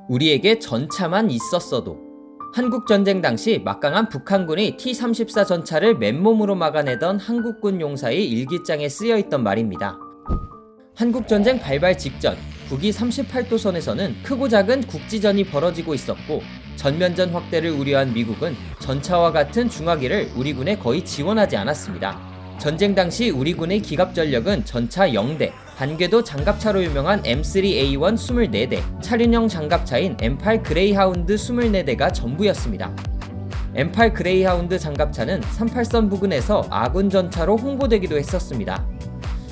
우리에게 전차만 있었어도. 한국전쟁 당시 막강한 북한군이 T-34 전차를 맨몸으로 막아내던 한국군 용사의 일기장에 쓰여있던 말입니다. 한국전쟁 발발 직전 북위 38도선에서는 크고 작은 국지전이 벌어지고 있었고, 전면전 확대를 우려한 미국은 전차와 같은 중화기를 우리 군에 거의 지원하지 않았습니다. 전쟁 당시 우리 군의 기갑 전력은 전차 0대, 단궤도 장갑차로 유명한 M3A1 24대, 차륜형 장갑차인 M8 그레이하운드 24대가 전부였습니다. M8 그레이하운드 장갑차는 38선 부근에서 아군 전차로 홍보되기도 했었습니다.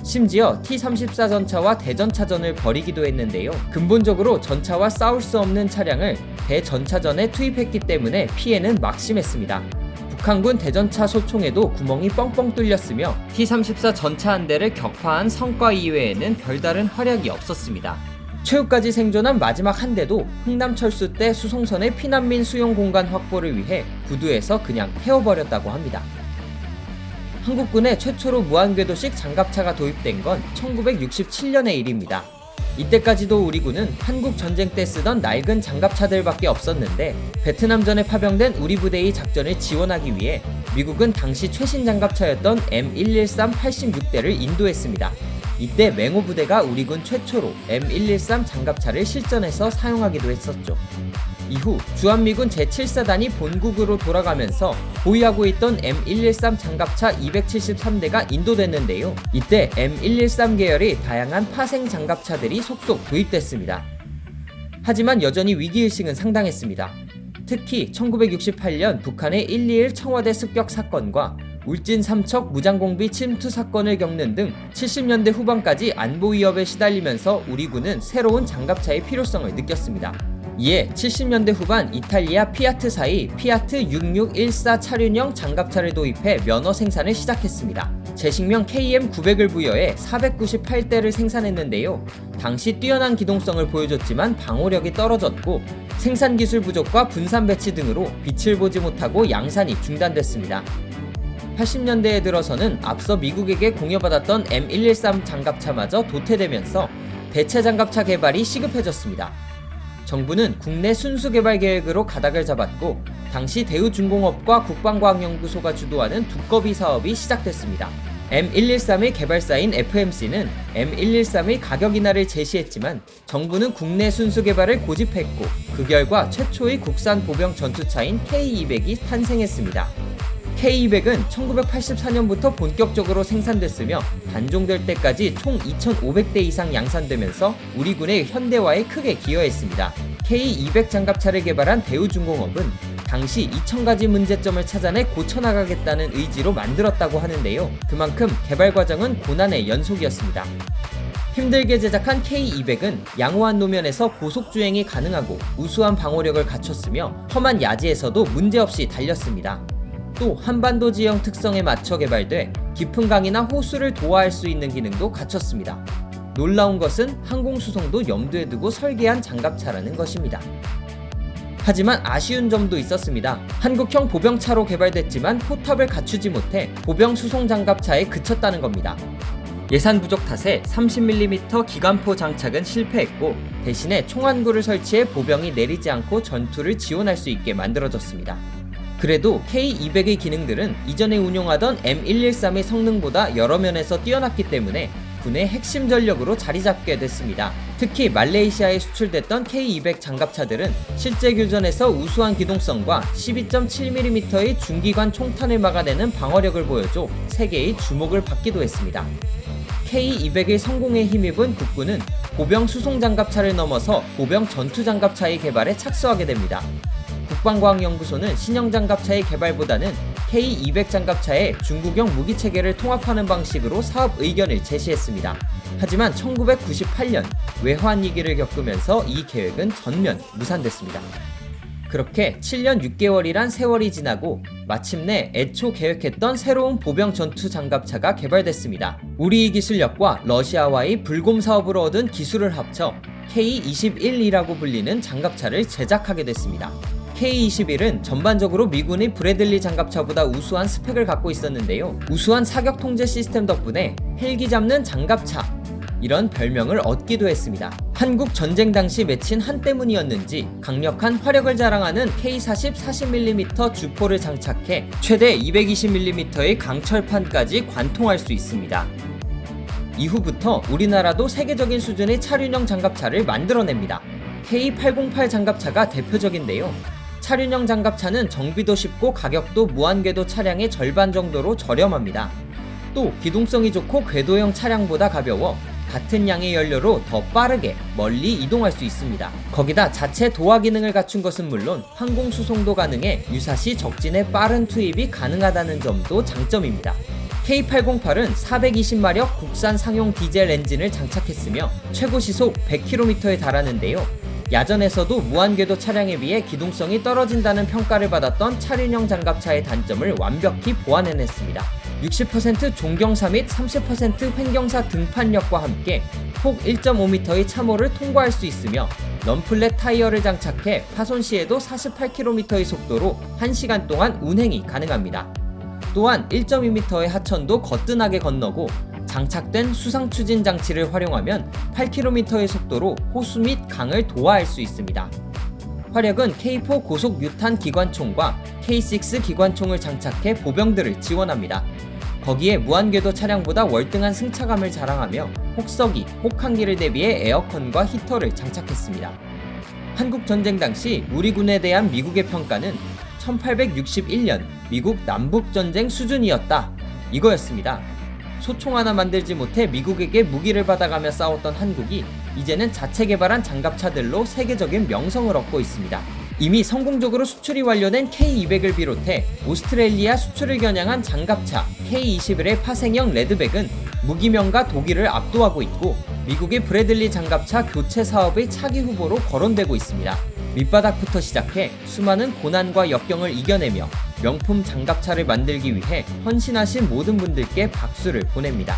심지어 T-34 전차와 대전차전을 벌이기도 했는데요. 근본적으로 전차와 싸울 수 없는 차량을 대전차전에 투입했기 때문에 피해는 막심했습니다. 북한군 대전차 소총에도 구멍이 뻥뻥 뚫렸으며 T-34 전차 한 대를 격파한 성과 이외에는 별다른 활약이 없었습니다. 최후까지 생존한 마지막 한 대도 흥남철수 때 수송선의 피난민 수용 공간 확보를 위해 구두에서 그냥 태워버렸다고 합니다. 한국군에 최초로 무한궤도식 장갑차가 도입된 건 1967년의 일입니다. 이때까지도 우리 군은 한국 전쟁 때 쓰던 낡은 장갑차들밖에 없었는데, 베트남전에 파병된 우리 부대의 작전을 지원하기 위해 미국은 당시 최신 장갑차였던 M113 86대를 인도했습니다. 이때 맹호 부대가 우리 군 최초로 M113 장갑차를 실전에서 사용하기도 했었죠. 이후 주한미군 제7사단이 본국으로 돌아가면서 보유하고 있던 M113 장갑차 273대가 인도됐는데요. 이때 M113 계열의 다양한 파생 장갑차들이 속속 도입됐습니다. 하지만 여전히 위기의식은 상당했습니다. 특히 1968년 북한의 121 청와대 습격 사건과 울진 삼척 무장공비 침투 사건을 겪는 등 70년대 후반까지 안보 위협에 시달리면서 우리 군은 새로운 장갑차의 필요성을 느꼈습니다. 이에 70년대 후반 이탈리아 피아트사의 피아트 6614 차륜형 장갑차를 도입해 면허 생산을 시작했습니다. 제식명 KM900을 부여해 498대를 생산했는데요. 당시 뛰어난 기동성을 보여줬지만 방호력이 떨어졌고, 생산기술 부족과 분산 배치 등으로 빛을 보지 못하고 양산이 중단됐습니다. 80년대에 들어서는 앞서 미국에게 공여받았던 M113 장갑차마저 도태되면서 대체 장갑차 개발이 시급해졌습니다. 정부는 국내 순수 개발 계획으로 가닥을 잡았고, 당시 대우중공업과 국방과학연구소가 주도하는 두꺼비 사업이 시작됐습니다. M113의 개발사인 FMC는 M113의 가격 인하를 제시했지만 정부는 국내 순수 개발을 고집했고, 그 결과 최초의 국산 보병 전투차인 K200이 탄생했습니다. K200은 1984년부터 본격적으로 생산됐으며 단종될 때까지 총 2,500대 이상 양산되면서 우리 군의 현대화에 크게 기여했습니다. K200 장갑차를 개발한 대우중공업은 당시 2,000가지 문제점을 찾아내 고쳐나가겠다는 의지로 만들었다고 하는데요. 그만큼 개발 과정은 고난의 연속이었습니다. 힘들게 제작한 K200은 양호한 노면에서 고속주행이 가능하고 우수한 방호력을 갖췄으며 험한 야지에서도 문제없이 달렸습니다. 또 한반도 지형 특성에 맞춰 개발돼 깊은 강이나 호수를 도하할 수 있는 기능도 갖췄습니다. 놀라운 것은 항공수송도 염두에 두고 설계한 장갑차라는 것입니다. 하지만 아쉬운 점도 있었습니다. 한국형 보병차로 개발됐지만 포탑을 갖추지 못해 보병 수송 장갑차에 그쳤다는 겁니다. 예산 부족 탓에 30mm 기관포 장착은 실패했고, 대신에 총안구를 설치해 보병이 내리지 않고 전투를 지원할 수 있게 만들어졌습니다. 그래도 K200의 기능들은 이전에 운용하던 M113의 성능보다 여러 면에서 뛰어났기 때문에 군의 핵심 전력으로 자리잡게 됐습니다. 특히 말레이시아에 수출됐던 K200 장갑차들은 실제 교전에서 우수한 기동성과 12.7mm의 중기관 총탄을 막아내는 방어력을 보여줘 세계의 주목을 받기도 했습니다. K200의 성공에 힘입은 국군은 보병 수송 장갑차를 넘어서 보병 전투 장갑차의 개발에 착수하게 됩니다. 국방과학연구소는 신형 장갑차의 개발보다는 K200 장갑차에 중국형 무기체계를 통합하는 방식으로 사업 의견을 제시했습니다. 하지만 1998년 외환위기를 겪으면서 이 계획은 전면 무산됐습니다. 그렇게 7년 6개월이란 세월이 지나고 마침내 애초 계획했던 새로운 보병 전투 장갑차가 개발됐습니다. 우리의 기술력과 러시아와의 불곰 사업으로 얻은 기술을 합쳐 K21이라고 불리는 장갑차를 제작하게 됐습니다. K21은 전반적으로 미군의 브래들리 장갑차보다 우수한 스펙을 갖고 있었는데요. 우수한 사격 통제 시스템 덕분에 헬기 잡는 장갑차, 이런 별명을 얻기도 했습니다. 한국 전쟁 당시 맺힌 한 때문이었는지 강력한 화력을 자랑하는 K40 40mm 주포를 장착해 최대 220mm의 강철판까지 관통할 수 있습니다. 이후부터 우리나라도 세계적인 수준의 차륜형 장갑차를 만들어냅니다. K808 장갑차가 대표적인데요. 차륜형 장갑차는 정비도 쉽고 가격도 무한궤도 차량의 절반 정도로 저렴합니다. 또 기동성이 좋고 궤도형 차량보다 가벼워 같은 양의 연료로 더 빠르게 멀리 이동할 수 있습니다. 거기다 자체 도화 기능을 갖춘 것은 물론 항공 수송도 가능해 유사시 적진에 빠른 투입이 가능하다는 점도 장점입니다. K808은 420마력 국산 상용 디젤 엔진을 장착했으며 최고 시속 100km에 달하는데요. 야전에서도 무한궤도 차량에 비해 기동성이 떨어진다는 평가를 받았던 차륜형 장갑차의 단점을 완벽히 보완해냈습니다. 60% 종경사 및 30% 횡경사 등판력과 함께 폭 1.5m의 참호를 통과할 수 있으며 넌플랫 타이어를 장착해 파손 시에도 48km의 속도로 1시간 동안 운행이 가능합니다. 또한 1.2m의 하천도 거뜬하게 건너고 장착된 수상 추진 장치를 활용하면 8km의 속도로 호수 및 강을 도하할 수 있습니다. 화력은 K4 고속 뮤탄 기관총과 K6 기관총을 장착해 보병들을 지원합니다. 거기에 무한궤도 차량보다 월등한 승차감을 자랑하며 혹서기, 혹한기를 대비해 에어컨과 히터를 장착했습니다. 한국 전쟁 당시 우리 군에 대한 미국의 평가는 1861년 미국 남북전쟁 수준이었다, 이거였습니다. 소총 하나 만들지 못해 미국에게 무기를 받아가며 싸웠던 한국이 이제는 자체 개발한 장갑차들로 세계적인 명성을 얻고 있습니다. 이미 성공적으로 수출이 완료된 K200을 비롯해 오스트레일리아 수출을 겨냥한 장갑차 K21의 파생형 레드백은 무기명가 독일을 압도하고 있고 미국의 브래들리 장갑차 교체 사업의 차기 후보로 거론되고 있습니다. 밑바닥부터 시작해 수많은 고난과 역경을 이겨내며 명품 장갑차를 만들기 위해 헌신하신 모든 분들께 박수를 보냅니다.